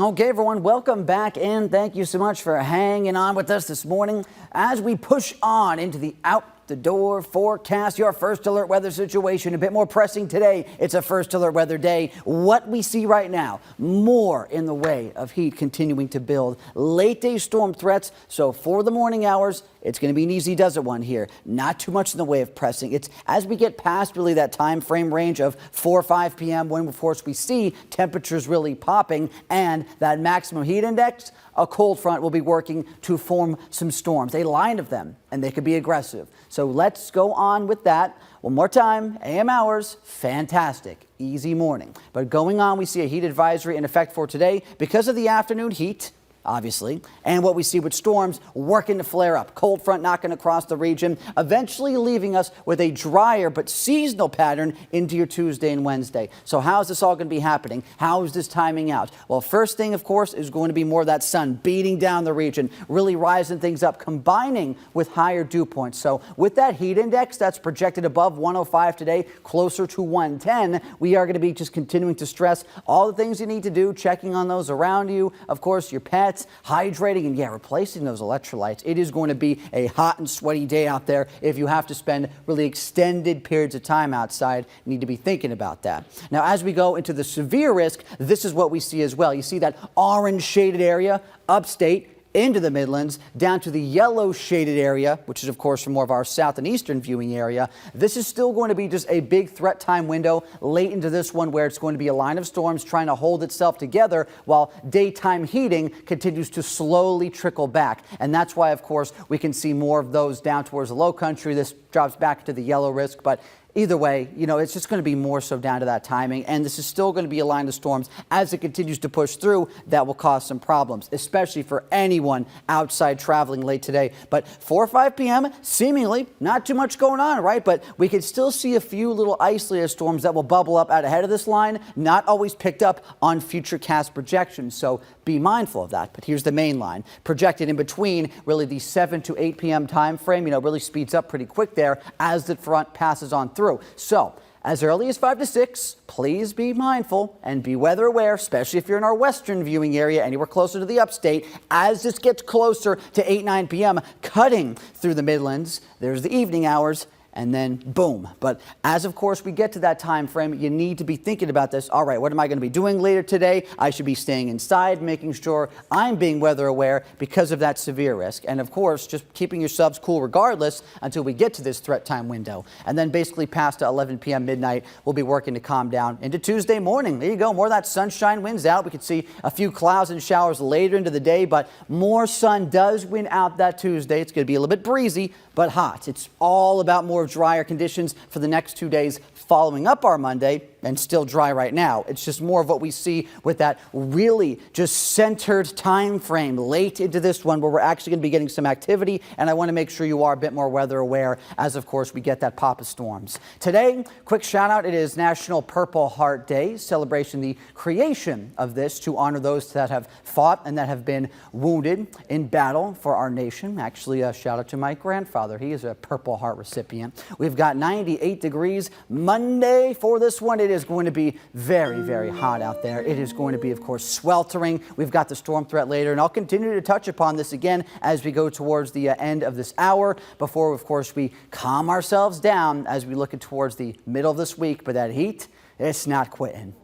Okay, everyone, welcome back in. Thank you so much for hanging on with us this morning as we push on into the out the door forecast. Your first alert weather situation, a bit more pressing today. It's a first alert weather day. What we see right now, more in the way of heat continuing to build. Late day storm threats. So for the morning hours, it's going to be an easy does it one here. Not too much in the way of pressing. It's as we get past really that time frame range of 4 or 5 p.m. when, of course, we see temperatures really popping and that maximum heat index, a cold front will be working to form some storms, a line of them, and they could be aggressive. So let's go on with that. One more time, AM hours, fantastic, easy morning. But going on, we see a heat advisory in effect for today because of the afternoon heat, obviously, and what we see with storms working to flare up. Cold front knocking across the region, eventually leaving us with a drier but seasonal pattern into your Tuesday and Wednesday. So how is this all going to be happening? How is this timing out? Well, first thing, of course, is going to be more of that sun beating down the region, really rising things up, combining with higher dew points. So with that heat index that's projected above 105 today, closer to 110, we are going to be just continuing to stress all the things you need to do, checking on those around you, of course, your pets, hydrating, and replacing those electrolytes. It is going to be a hot and sweaty day out there. If you have to spend really extended periods of time outside, you need to be thinking about that. Now, as we go into the severe risk, this is what we see as well. You see that orange shaded area upstate into the Midlands, down to the yellow shaded area, which is, of course, from more of our south and eastern viewing area. This is still going to be just a big threat time window late into this one where it's going to be a line of storms trying to hold itself together while daytime heating continues to slowly trickle back. And that's why, of course, we can see more of those down towards the low country. This drops back to the yellow risk, but either way, it's just going to be more so down to that timing. And this is still going to be a line of storms as it continues to push through that will cause some problems, especially for anyone outside traveling late today. But 4 or 5 p.m., seemingly not too much going on, right? But we could still see a few little isolated storms that will bubble up out ahead of this line, not always picked up on future cast projections. So be mindful of that. But here's the main line projected in between really the 7 to 8 p.m. time frame, really speeds up pretty quick there as the front passes on through. So as early as 5 to 6, please be mindful and be weather aware, especially if you're in our western viewing area, anywhere closer to the upstate. As this gets closer to 8, 9 p.m., cutting through the Midlands, there's the evening hours, and then boom. But as, of course, we get to that time frame, you need to be thinking about this. All right, what am I going to be doing later today? I should be staying inside, making sure I'm being weather aware because of that severe risk. And, of course, just keeping yourselves cool regardless until we get to this threat time window. And then basically past 11 p.m. midnight, we'll be working to calm down into Tuesday morning. There you go. More of that sunshine wins out. We could see a few clouds and showers later into the day, but more sun does win out that Tuesday. It's going to be a little bit breezy, but hot. It's all about more drier conditions for the next 2 days following up our Monday, and still dry right now. It's just more of what we see with that really just centered time frame late into this one where we're actually going to be getting some activity, and I want to make sure you are a bit more weather aware as, of course, we get that pop of storms. Today, quick shout out, it is National Purple Heart Day, celebration the creation of this to honor those that have fought and that have been wounded in battle for our nation. Actually, a shout out to my grandfather. He is a Purple Heart recipient. We've got 98 degrees Monday for this one. It is going to be very, very hot out there. It is going to be, of course, sweltering. We've got the storm threat later, and I'll continue to touch upon this again as we go towards the end of this hour before, of course, we calm ourselves down as we look towards the middle of this week. But that heat, it's not quitting.